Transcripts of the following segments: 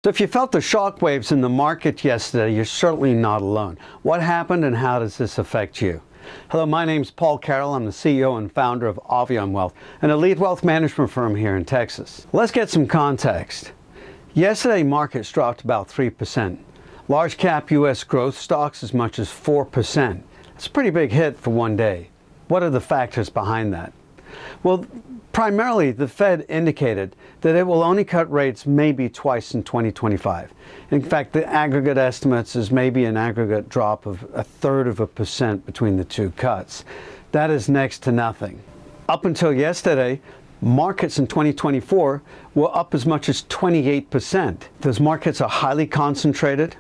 So if you felt the shockwaves in the market yesterday, you're certainly not alone. What happened and how does this affect you? Hello, my name's Paul Carroll. I'm the CEO and founder of Avion Wealth, an elite wealth management firm here in Texas. Let's get some context. Yesterday, markets dropped about 3%. Large cap U.S. growth stocks as much as 4%. It's a pretty big hit for one day. What are the factors behind that? Well, primarily, the Fed indicated that it will only cut rates maybe twice in 2025. In fact, the aggregate estimates is maybe an aggregate drop of 1/3% between the two cuts. That is next to nothing. Up until yesterday, markets in 2024 were up as much as 28%. Those markets are highly concentrated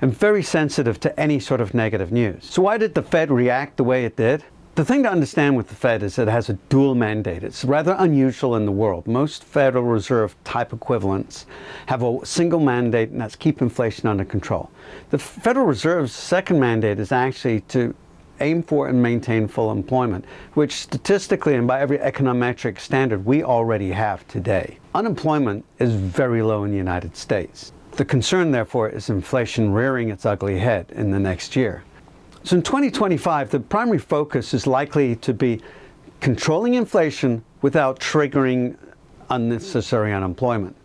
and very sensitive to any sort of negative news. So why did the Fed react the way it did? The thing to understand with the Fed is that it has a dual mandate. It's rather unusual in the world. Most Federal Reserve type equivalents have a single mandate, and that's keep inflation under control. The Federal Reserve's second mandate is actually to aim for and maintain full employment, which statistically and by every econometric standard we already have today. Unemployment is very low in the United States. The concern, therefore, is inflation rearing its ugly head in the next year. So in 2025, the primary focus is likely to be controlling inflation without triggering unnecessary unemployment.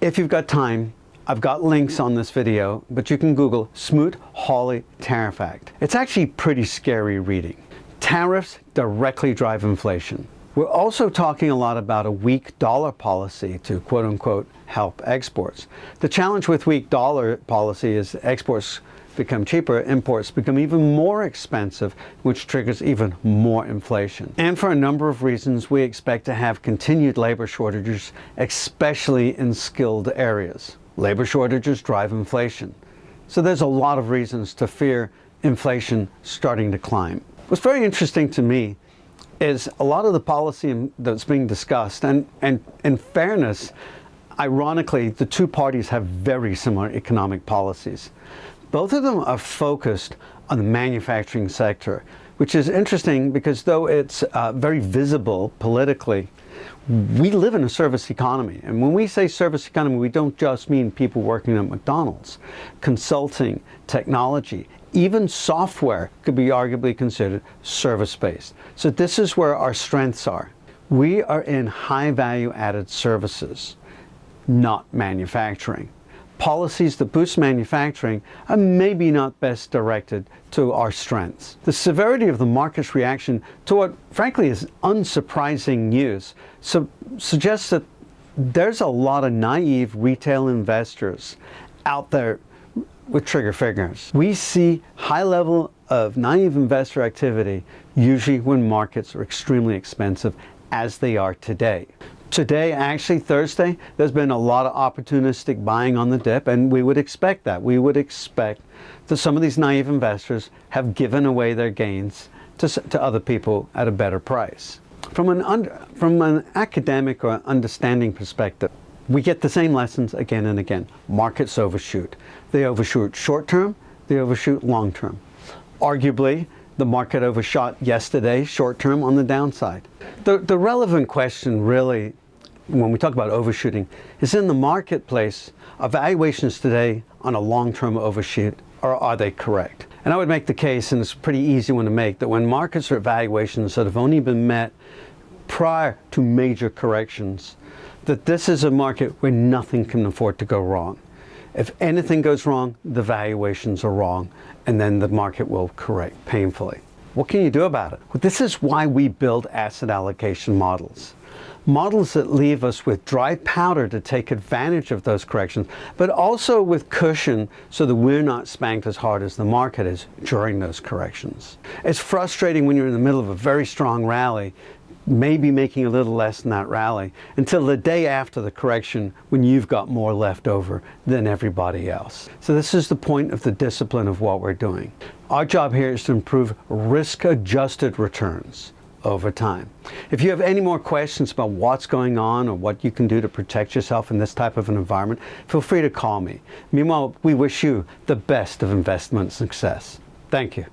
If you've got time, I've got links on this video, but you can Google Smoot-Hawley Tariff Act. It's actually pretty scary reading. Tariffs directly drive inflation. We're also talking a lot about a weak dollar policy to quote-unquote help exports. The challenge with weak dollar policy is exports become cheaper, imports become even more expensive, which triggers even more inflation. And for a number of reasons, we expect to have continued labor shortages, especially in skilled areas. Labor shortages drive inflation. So there's a lot of reasons to fear inflation starting to climb. What's very interesting to me is a lot of the policy that's being discussed, and in fairness, ironically, the two parties have very similar economic policies. Both of them are focused on the manufacturing sector, which is interesting because though it's very visible politically, we live in a service economy. And when we say service economy, we don't just mean people working at McDonald's. Consulting, technology, even software could be arguably considered service-based. So this is where our strengths are. We are in high value added services, not manufacturing. Policies that boost manufacturing are maybe not best directed to our strengths. The severity of the market's reaction to what frankly is unsurprising news suggests that there's a lot of naive retail investors out there with trigger fingers. We see high level of naive investor activity usually when markets are extremely expensive, as they are today. Today, actually Thursday, there's been a lot of opportunistic buying on the dip, and we would expect that. We would expect that some of these naive investors have given away their gains to other people at a better price. From an academic or understanding perspective, we get the same lessons again and again. Markets overshoot. They overshoot short term, they overshoot long term. Arguably, the market overshot yesterday, short term, on the downside. The relevant question really, when we talk about overshooting, is in the marketplace, are valuations today on a long-term overshoot, or are they correct? And I would make the case, and it's a pretty easy one to make, that when markets are at valuations that have only been met prior to major corrections, that this is a market where nothing can afford to go wrong. If anything goes wrong, the valuations are wrong, and then the market will correct painfully. What can you do about it? Well, this is why we build asset allocation models. Models that leave us with dry powder to take advantage of those corrections, but also with cushion so that we're not spanked as hard as the market is during those corrections. It's frustrating when you're in the middle of a very strong rally, maybe making a little less than that rally, until the day after the correction when you've got more left over than everybody else. So this is the point of the discipline of what we're doing. Our job here is to improve risk-adjusted returns over time. If you have any more questions about what's going on or what you can do to protect yourself in this type of an environment, feel free to call me. Meanwhile, we wish you the best of investment success. Thank you.